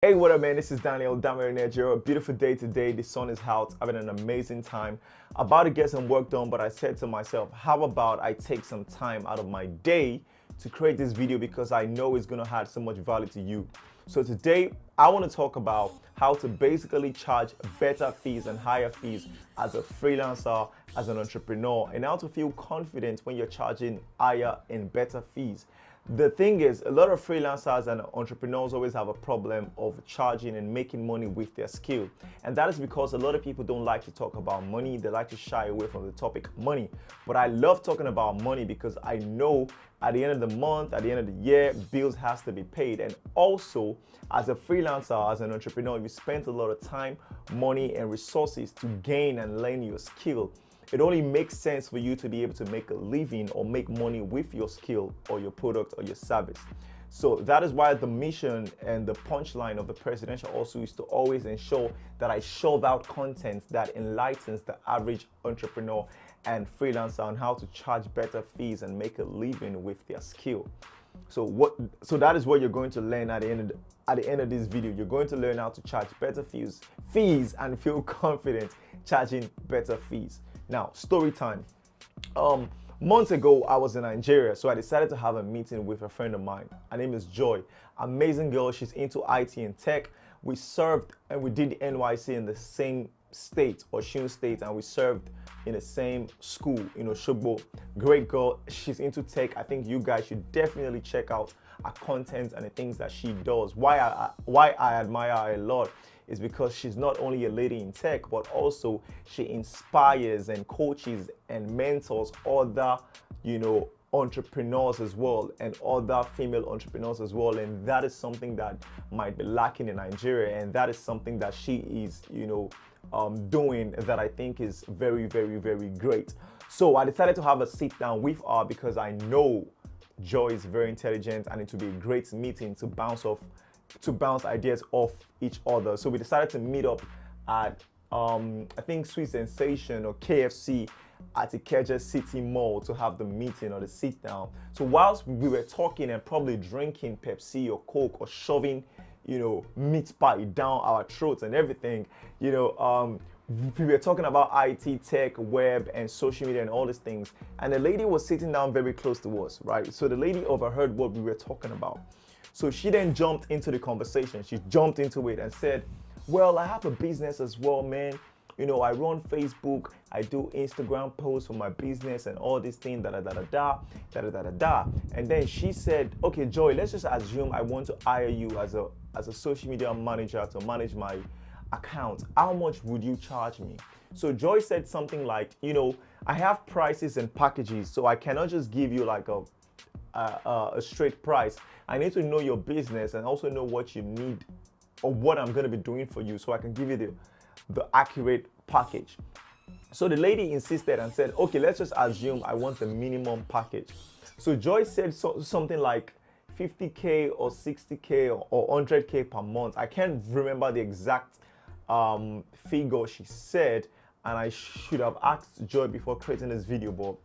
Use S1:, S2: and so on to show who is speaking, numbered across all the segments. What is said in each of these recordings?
S1: Hey, what up, man? This is Daniel Nejo. A beautiful day today. The sun is out. Having an amazing time. About to get some work done, but I said to myself, how about I take some time out of my day to create this video because I know it's going to add so much value to you. So today, I want to talk about how to basically charge better fees and higher fees as a freelancer, as an entrepreneur, and how to feel confident when you're charging higher and better fees. The thing is, a lot of freelancers and entrepreneurs always have a problem of charging and making money with their skill. And that is because a lot of people don't like to talk about money. They like to shy away from the topic money. But I love talking about money because I know at the end of the month, at the end of the year, bills has to be paid. And also, as a freelancer, as an entrepreneur, you spend a lot of time, money, and resources to gain and learn your skill. It only makes sense for you to be able to make a living or make money with your skill or your product or your service. So that is why the mission and the punchline of the presidential also is to always ensure that I shove out content that enlightens the average entrepreneur and freelancer on how to charge better fees and make a living with their skill. So that is what you're going to learn at the end of this video. You're going to learn how to charge better fees and feel confident charging better fees. Now, story time. Months ago, I was in Nigeria, so I decided to have a meeting with a friend of mine. Her name is Joy. Amazing girl. She's into IT and tech. We served and we did the NYC in the same state, Osun State, and we served in the same school, Shogbo. Great girl. She's into tech. I think you guys should definitely check out her content and the things that she does. Why I admire her a lot is because she's not only a lady in tech, but also she inspires and coaches and mentors other, entrepreneurs as well, and other female entrepreneurs as well. And that is something that might be lacking in Nigeria. And that is something that she is, doing that I think is very, very, very great. So I decided to have a sit down with her because I know Joy is very intelligent and it will be a great meeting to bounce ideas off each other. So we decided to meet up at I think Sweet Sensation or KFC at Ikeja City Mall to have the meeting or the sit down. So whilst we were talking and probably drinking Pepsi or Coke or shoving meat pie down our throats and everything, we were talking about IT, tech, web, and social media and all these things. And the lady was sitting down very close to us, right? So the lady overheard what we were talking about. So she then jumped into the conversation. She jumped into it and said, well, I have a business as well, man. I run Facebook, I do Instagram posts for my business and all these things, And then she said, okay, Joy, let's just assume I want to hire you as a social media manager to manage my account. How much would you charge me? So Joy said something like, I have prices and packages, so I cannot just give you like a straight price. I need to know your business and also know what you need or what I'm going to be doing for you so I can give you the accurate package. So the lady insisted and said, okay, let's just assume I want the minimum package. So Joy said something like 50K or 60K or 100K per month. I can't remember the exact figure she said, and I should have asked Joy before creating this video, but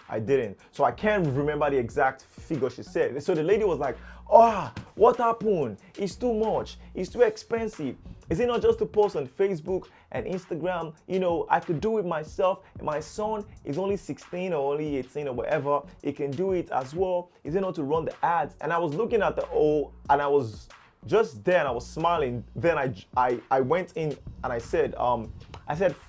S1: I didn't. So I can't remember the exact figure she said. So the lady was like, what happened? It's too much. It's too expensive. Is it not just to post on Facebook and Instagram? I could do it myself. My son is only 16 or only 18 or whatever. He can do it as well. Is it not to run the ads? And I was looking at and I was just there and I was smiling. Then I went in and I said,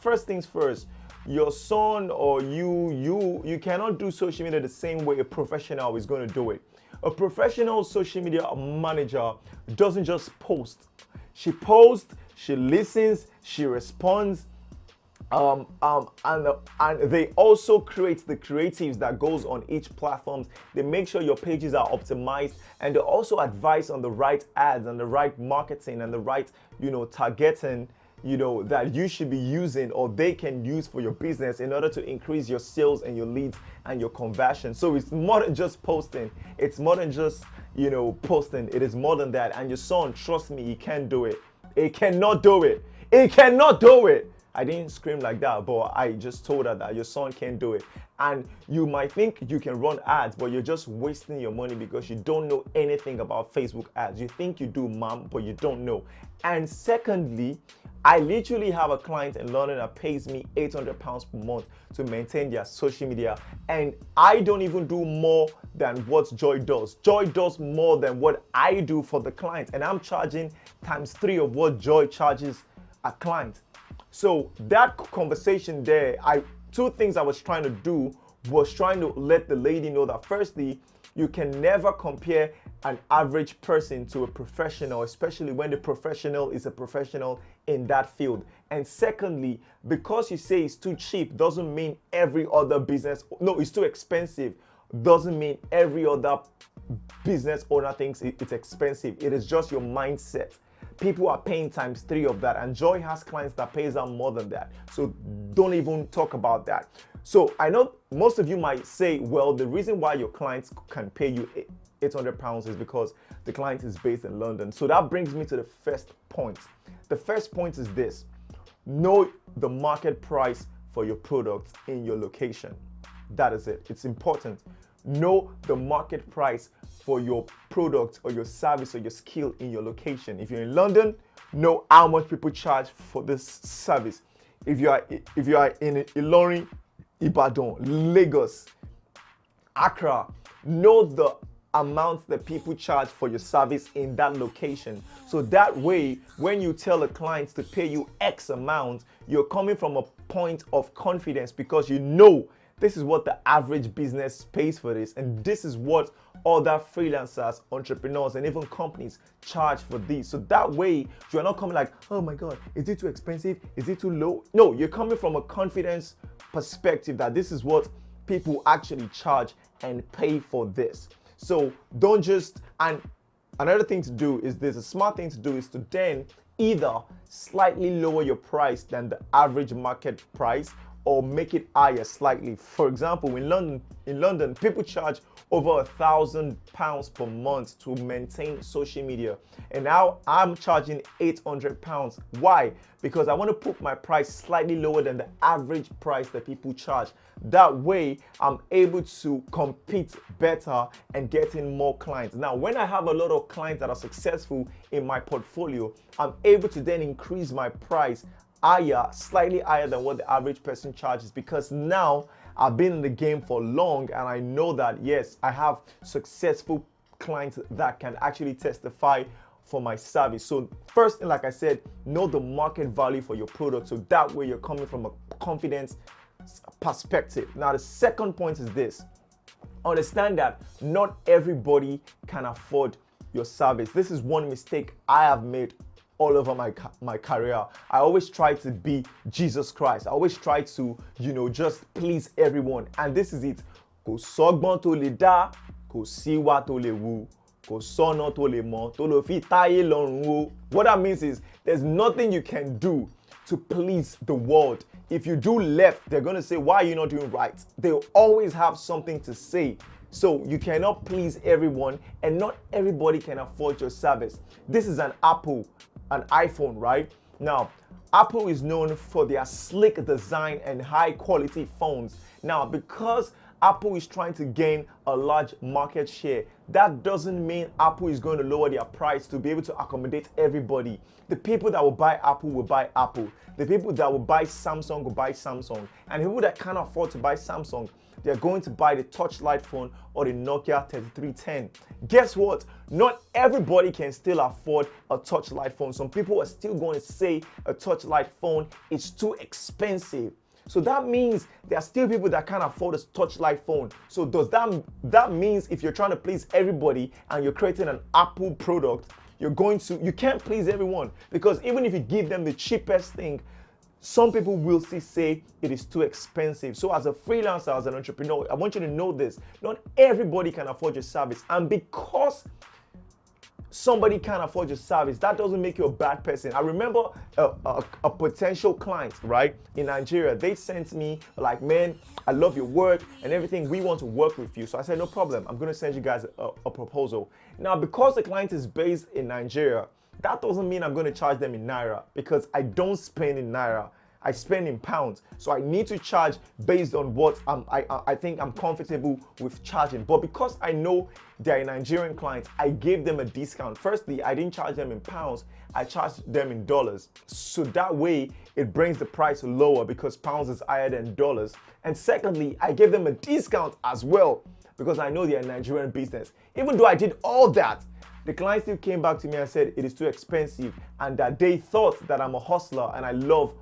S1: first things first, your son or you cannot do social media the same way a professional is going to do it. A professional social media manager doesn't just post. She posts, she listens, she responds, and they also create the creatives that goes on each platform. They make sure your pages are optimized, and they also advise on the right ads and the right marketing and the right, targeting, that you should be using or they can use for your business in order to increase your sales and your leads and your conversion. So it's more than just posting. It's more than just, posting. It is more than that. And your son, trust me, he can do it. He cannot do it. He cannot do it. I didn't scream like that, but I just told her that your son can't do it. And you might think you can run ads, but you're just wasting your money because you don't know anything about Facebook ads. You think you do, mom, but you don't know. And secondly, I literally have a client in London that pays me £800 per month to maintain their social media. And I don't even do more than what Joy does. Joy does more than what I do for the client. And I'm charging ×3 of what Joy charges a client. So that conversation there, two things I was trying to do was trying to let the lady know that firstly, you can never compare an average person to a professional, especially when the professional is a professional in that field. And secondly, because you say it's too cheap doesn't mean every other business, no, it's too expensive, doesn't mean every other business owner thinks it's expensive. It is just your mindset. People are paying ×3 of that, and Joy has clients that pays out more than that. So don't even talk about that. So I know most of you might say, well, the reason why your clients can pay you £800 is because the client is based in London. So that brings me to the first point. The first point is this: know the market price for your product in your location. That is it. It's important. Know the market price for your product or your service or your skill in your location. If you're in London, know how much people charge for this service. If you are in Ilorin, Ibadan, Lagos, Accra, know the amount that people charge for your service in that location. So that way, when you tell a client to pay you X amount, you're coming from a point of confidence because you know this is what the average business pays for this, and this is what other freelancers, entrepreneurs, and even companies charge for these. So that way, you're not coming like, oh my God, is it too expensive? Is it too low? No, you're coming from a confidence perspective that this is what people actually charge and pay for this. So don't just, and another thing to do is this, a smart thing to do is to then either slightly lower your price than the average market price or make it higher slightly. For example, in London, people charge over £1,000 per month to maintain social media. And now I'm charging £800. Why? Because I want to put my price slightly lower than the average price that people charge. That way, I'm able to compete better and get in more clients. Now, when I have a lot of clients that are successful in my portfolio, I'm able to then increase my price higher, slightly higher than what the average person charges, because now I've been in the game for long and I know that yes, I have successful clients that can actually testify for my service. So first thing, like I said, know the market value for your product, so that way you're coming from a confidence perspective. Now the second point is this: understand that not everybody can afford your service. This is one mistake I have made all over my career. I always try to be Jesus Christ. I always try to, just please everyone. And this is it. Kò sọ́gbọ́n tó lè dá, kò síwá tó lè wù, kò sọ́nà tó lè mọ̀, tó lè fi táyé lọ́rùn wò. What that means is there's nothing you can do to please the world. If you do left, they're going to say, why are you not doing right? They'll always have something to say. So you cannot please everyone, and not everybody can afford your service. This is an iPhone, right? Now, Apple is known for their slick design and high quality phones. Now, because Apple is trying to gain a large market share, that doesn't mean Apple is going to lower their price to be able to accommodate everybody. The people that will buy Apple will buy Apple. The people that will buy Samsung will buy Samsung. And people that can't afford to buy Samsung, they're going to buy the Touchlight phone or the Nokia 3310. Guess what? Not everybody can still afford a Touchlight phone. Some people are still going to say a Touchlight phone is too expensive. So that means there are still people that can't afford a Touchlight phone. So that means if you're trying to please everybody and you're creating an Apple product, you can't please everyone, because even if you give them the cheapest thing, some people will still say it is too expensive. So as a freelancer, as an entrepreneur, I want you to know this: not everybody can afford your service. And because somebody can't afford your service, that doesn't make you a bad person. I remember a potential client, right, in Nigeria. They sent me like, man, I love your work and everything. We want to work with you. So I said, no problem. I'm going to send you guys a proposal. Now, because the client is based in Nigeria, that doesn't mean I'm going to charge them in Naira, because I don't spend in Naira. I spend in pounds. So I need to charge based on what I think I'm comfortable with charging. But because I know they're Nigerian clients, I gave them a discount. Firstly, I didn't charge them in pounds, I charged them in dollars. So that way it brings the price lower because pounds is higher than dollars. And secondly, I gave them a discount as well because I know they're a Nigerian business. Even though I did all that, the client still came back to me and said it is too expensive and that they thought that I'm a hustler and I love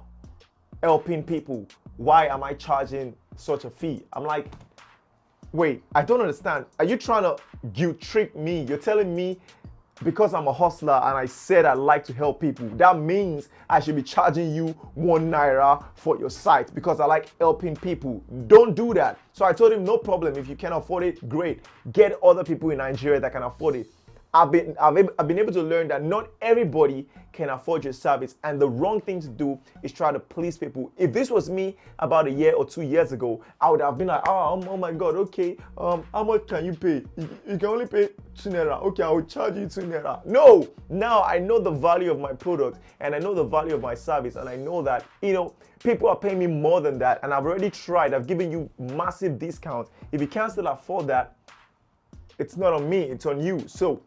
S1: helping people. Why am I charging such a fee? I'm like, wait, I don't understand. Are you trying to guilt trip me? You're telling me because I'm a hustler and I said I like to help people, that means I should be charging you £1 for your site because I like helping people. Don't do that. So I told him, no problem. If you can afford it, great. Get other people in Nigeria that can afford it. I've been able to learn that not everybody can afford your service, and the wrong thing to do is try to please people. If this was me about a year or 2 years ago, I would have been like, oh my God, okay, how much can you pay? You can only pay 2 naira. Okay, I will charge you 2 naira. No, now I know the value of my product and I know the value of my service, and I know that, people are paying me more than that, and I've already tried. I've given you massive discounts. If you can't still afford that, it's not on me, it's on you. So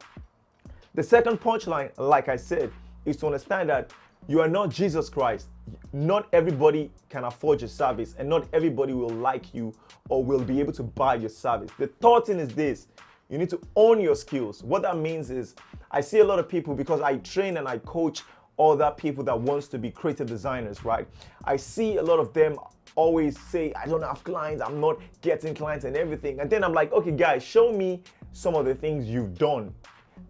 S1: the second punchline, like I said, is to understand that you are not Jesus Christ. Not everybody can afford your service, and not everybody will like you or will be able to buy your service. The third thing is this: you need to own your skills. What that means is, I see a lot of people, because I train and I coach other people that wants to be creative designers, right? I see a lot of them always say, I don't have clients, I'm not getting clients and everything. And then I'm like, okay guys, show me some of the things you've done.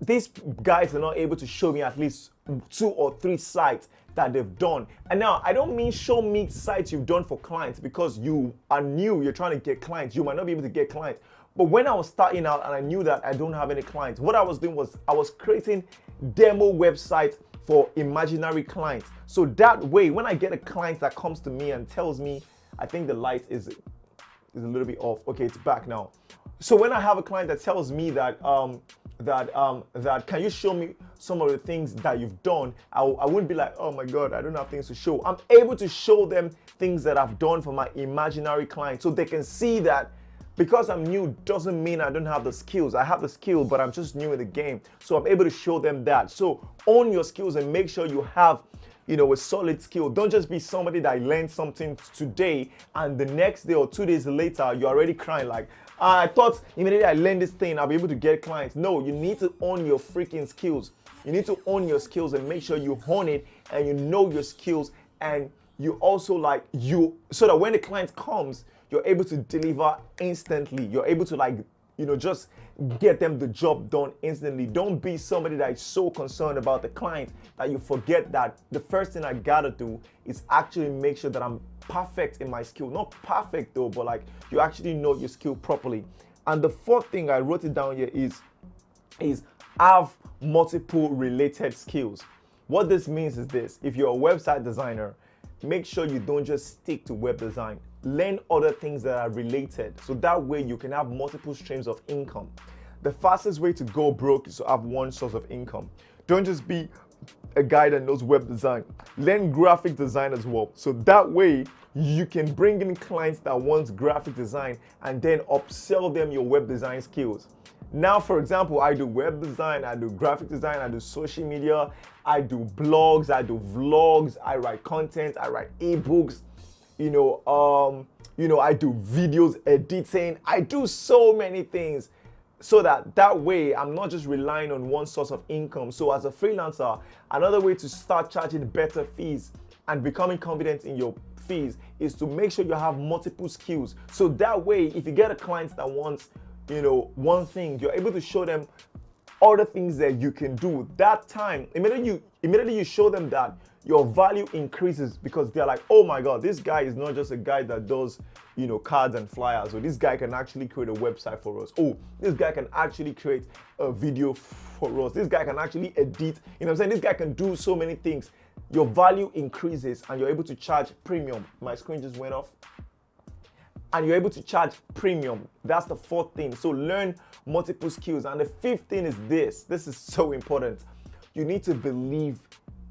S1: These guys are not able to show me at least 2 or 3 sites that they've done. And now I don't mean show me sites you've done for clients, because you are new, you're trying to get clients, you might not be able to get clients. But when I was starting out and I knew that I don't have any clients, what I was doing was I was creating demo websites for imaginary clients. So that way, when I get a client that comes to me and tells me, I think the light is a little bit off. Okay, it's back now. So when I have a client that tells me that can you show me some of the things that you've done, I wouldn't be like, oh my God, I don't have things to show. I'm able to show them things that I've done for my imaginary clients, so they can see that because I'm new doesn't mean I don't have the skills. I have the skill, but I'm just new in the game. So I'm able to show them that. So own your skills and make sure you have a solid skill. Don't just be somebody that learned something today and the next day or 2 days later, you're already crying like, I thought immediately I learned this thing, I'll be able to get clients. No, you need to own your freaking skills. You need to own your skills and make sure you hone it and you know your skills, and you also so that when the client comes, you're able to deliver instantly. You're able to just get them the job done instantly. Don't be somebody that is so concerned about the client that you forget that the first thing I gotta do is actually make sure that I'm perfect in my skill. Not perfect though, but you actually know your skill properly. And the fourth thing, I wrote it down here, is have multiple related skills. What this means is this: if you're a website designer, make sure you don't just stick to web design. Learn other things that are related, so that way you can have multiple streams of income. The fastest way to go broke is to have one source of income. Don't just be a guy that knows web design. Learn graphic design as well, so that way you can bring in clients that want graphic design and then upsell them your web design skills. Now, for example, I do web design, I do graphic design, I do social media, I do blogs, I do vlogs, I write content, I write ebooks, I do videos editing, I do so many things, so that way I'm not just relying on one source of income. So as a freelancer, another way to start charging better fees and becoming confident in your fees is to make sure you have multiple skills. So that way, if you get a client that wants one thing, you're able to show them other things that you can do. That time, immediately you show them that, your value increases, because they're like, oh my God, this guy is not just a guy that does cards and flyers, or this guy can actually create a website for us. Oh, this guy can actually create a video for us. This guy can actually edit. This guy can do so many things. Your value increases and you're able to charge premium. My screen just went off. And you're able to charge premium. That's the fourth thing. So learn multiple skills. And the fifth thing is this. This is so important. You need to believe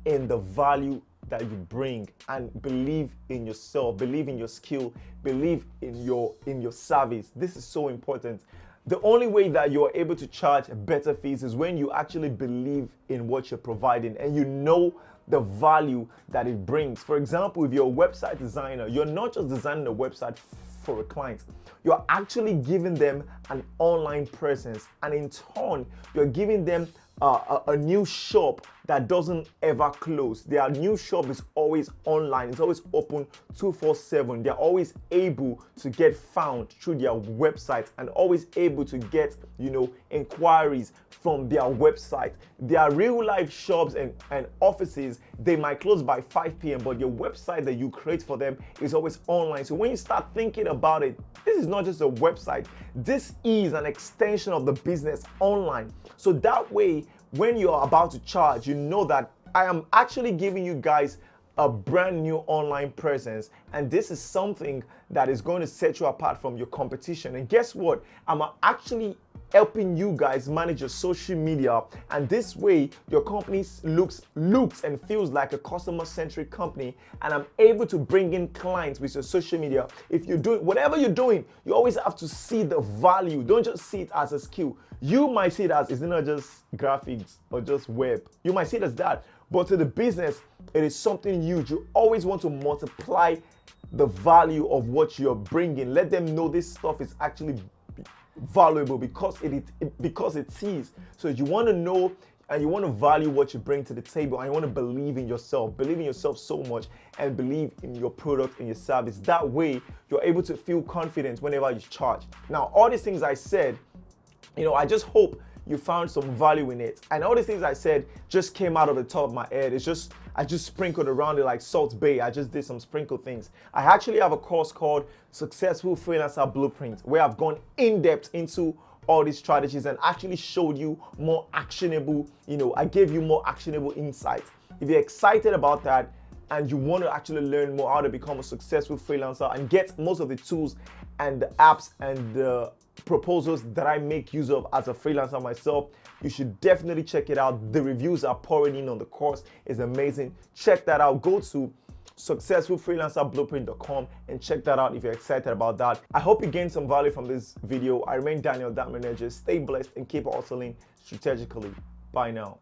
S1: in the value that you bring, and believe in yourself, believe in your skill, believe in your service. This is so important. The only way that you're able to charge better fees is when you actually believe in what you're providing and you know the value that it brings. For example, if you're a website designer, you're not just designing a website for a client, you're actually giving them an online presence, and in turn, you're giving them a new shop that doesn't ever close. Their new shop is always online, it's always open 24/7. They're always able to get found through their website and always able to get, inquiries from their website. Their real life shops and offices, they might close by 5 p.m., but your website that you create for them is always online. So when you start thinking about it, this is not just a website, this is an extension of the business online. So that way, when you're about to charge, you know that I am actually giving you guys a brand new online presence, and this is something that is going to set you apart from your competition. And guess what? I'm actually helping you guys manage your social media, and this way your company looks and feels like a customer-centric company, and I'm able to bring in clients with your social media. If you're doing whatever you're doing, you always have to see the value. Don't just see it as a skill. You might see it as, it's not just graphics or just web. You might see it as that, but to the business, it is something huge. You always want to multiply the value of what you're bringing. Let them know this stuff is actually valuable because it is. So you want to know and you want to value what you bring to the table, and you want to believe in yourself so much, and believe in your product and your service. That way you're able to feel confident whenever you charge. Now, all these things I said, I just hope you found some value in it. And all these things I said just came out of the top of my head. I just sprinkled around it like Salt Bay. I just did some sprinkle things. I actually have a course called Successful Freelancer Blueprint, where I've gone in depth into all these strategies and actually showed you more actionable, I gave you more actionable insights. If you're excited about that and you want to actually learn more how to become a successful freelancer and get most of the tools and the apps and the proposals that I make use of as a freelancer myself, you should definitely check it out. The reviews are pouring in on the course. It's amazing. Check that out. Go to successfulfreelancerblueprint.com and check that out if you're excited about that. I hope you gained some value from this video. I remain Daniel, that manager. Stay blessed and keep hustling strategically. Bye now.